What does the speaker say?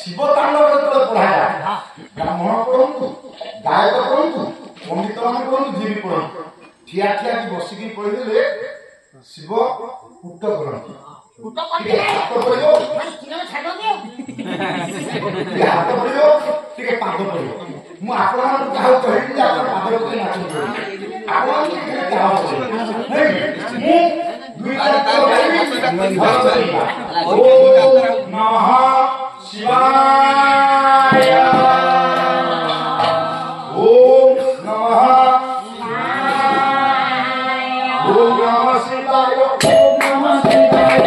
शिव तांडव जो पढ़ा ब्राह्मण पढ़ु गायक पढ़ु पंडित मान पढ़ु जी भी पढ़ु ठिया ठिया की बसिकी पढ़ले शिव पुट करती हाथ पड़ो हाथ पड़ो टे पाद पड़ो मु आपण क्या कहली पाद पड़े नाच ओम नमः शिवाय ओम नमः ओम नमः शिवाय ओम नमः शिवाय